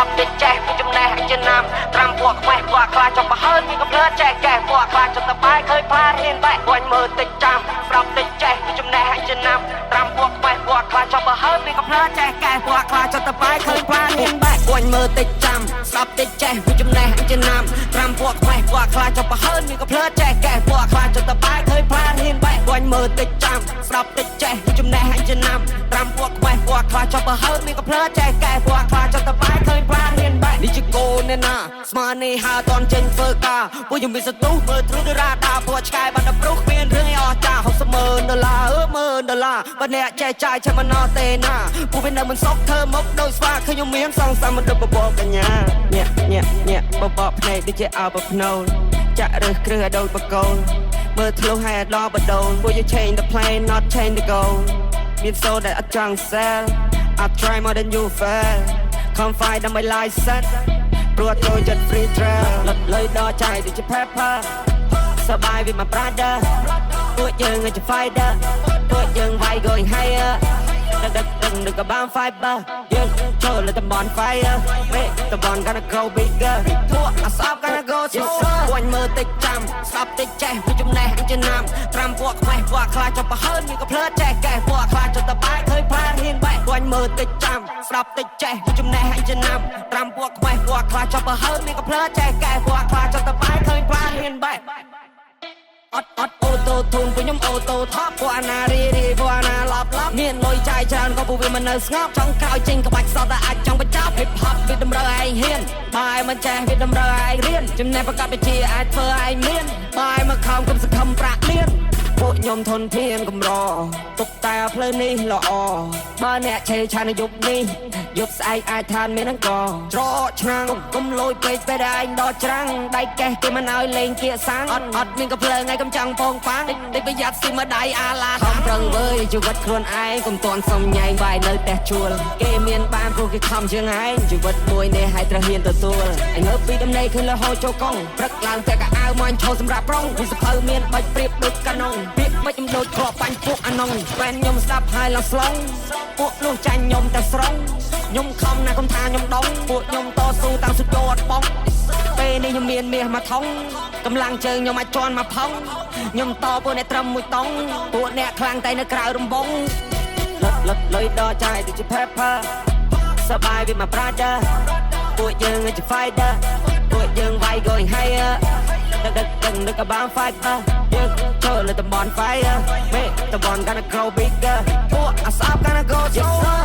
ប់តិចចេះពីចំណេះជាណាំត្រាំពួកខ្វេះពួកខ្លាចចំបហើនមានកំណើតចែកកែពួកខ្លាចចំតបាយឃើញផ្លារៀនបែកបាញ់មើលតិចចាំស្រាប់តិចចេះពីចំណេះជាណាំត្រាំពួកខ្វេះពួកខ្លាចចំបហើនមានកំណើតចែកកែពួកខ្លាចចំតបាយឃើញផ្លារៀនបែកបាញ់មើលតិចចាំស្រាប់តិចចេះពីចំណេះជាណាំត្រាំពួកខ្វេះពួកខ្លាចចំបហើនមានកំណើតចែកកែពួកខ្លាចចំតបាយឃើញផ្លារៀនបែកបាញ់មើលតិចចាំស្រាប់តិចចេះពីចំណេះជាណាំត្រាំពួកខ្វេះពួកខ្លាចចំបហើនមានកំណើតចែកកែពួកខ្លាចចំតបាយឃើញផ្លារៀនបែកនេះជាកូនណាស្មាននេះហើតនចេញធ្វើការពួកខ្ញុំមានសទុះមើលទ្រុឌរ៉ាដាពួកឆ្កែបានតែប្រុសគ្មានរឿងអស់ចា$60,000បើអ្នកចែកចាយចាំមិនណទេណាពួកវានៅមិនសុខធ្វើមុខដូចស្វាឃើញខ្ញុំមានសងសាមមិនដូចបបកញ្ញាញាក់បបកភ្នែកដូចជាអើបភ្នូលចាក់រើសគ្រឹះឲ្យដូចបកូលមើលធ្លុះឲ្យដល់បដូលពួកយើង change the plane not change the goal មានសូដែលអត់ចង់ sell I try more than you fail come find on my license ព្រោះចូលចិត្ត free trail លត់លុយដល់ចាយដូចជា pepper សបាយវាមក brother ពួកយើងជា fighter ពួកយើងវាយ going higher ដឹកក៏បាន fiber យើងចូលលើតំបន់ fire មេតំបន់ gonna go bigger ពួកអសប់ gonna go slower ពួកមើលតិចចាំស្ដាប់តិចចេះពីចំណេះជាណាំត្រាំពួកខ្វេះពួកខ្លាចចំបហើនមានកំភ្លើតចេះកែពួកខ្លាចចំតបាយឃើញផ្លារៀនបែកពួកមើលតិចចាំស្ដាប់តិចចេះពីចំណេះជាណាំត្រាំពួកខ្វេះពួកខ្លាចចំបហើនមានកំភ្លើតចេះកែពួកខ្លាចចំតបាយឃើញផ្លារៀនបែកអត់អូតូធុងពួកខ្ញុំអូតូថប់ពួកអាណារីពួកអាណាឡប់មានលុយចាយច្រើនក៏ពួកវាមិននៅស្ងប់ចង់ក្រោយចេញក្បាច់សតតែអាចចង់បញ្ចប់ hip hop វាតម្រូវឯងហ៊ានបាយមិនចេះវាតម្រូវឯងរៀនចំណេះប្រកាសវិជ្ជាអាចធ្វើឯងមានបាយមកខំគុំសង្ឃឹមប្រាក់លៀនពួកខ្ញុំធនធានកំរទុកតែផ្លូវនេះល្អបើអ្នកឆេឆានយុគនេះយប់ស្អែកអាចឋានមានអង្គច្រកឆ្នាំងគុំលួយពេកពេលឯងដល់ច្រាំងដៃកេះគេមិនឲ្យលេងគៀកសាំងអត់មានកំភ្លើងឯងកំចង់ពងប៉ាំងតិចប្រយ័ត្នស៊ីមកដៃអាឡាខំប្រឹងវើយជីវិតខ្លួនឯងកុំតន់សុំញ៉ែងបាយនៅផ្ទះជួលគេមានបានព្រោះគេខំជាងឯងជីវិតមួយនេះឲ្យត្រូវហ៊ានទទួលឯងងើបពីដំណេកឃើញលហោចូលកង់ព្រឹកឡើងតែកៅអៅមកឈោសម្រាប់ប្រុងពីសភៅមានបាច់ព្រៀបដូចកាណុងពាក្យមិនខ្ញុំដូចគ្រាប់បាញ់ពួកអានុងហ្វេនខ្ញុំស្ដាប់ហើយឡើងស្លងពួកនោះចាញ់ខ្ញុំតែស្រងខ្ញុំខំណាស់ខ្ញុំថាខ្ញុំដងពួកខ្ញុំតស៊ូតាំងសុទ្ធយអត់បងពេលនេះខ្ញុំមានមាសមកថងកម្លាំងជើងខ្ញុំអាចជន់មកផុងខ្ញុំតពួកអ្នកត្រឹមមួយតង់ពួកអ្នកខ្លាំងតែនៅក្រៅរំបងលត់លុយដល់ចាយទៅជា pepper សបាយវាមក brother ពួកយើងជា fighter ពួកយើងវាយ going higher ដឹកក៏បាន fighter យើងចូលលើតំបន់ fire មេតំបន់ gonna grow bigger ពួកអសប់ gonna go slower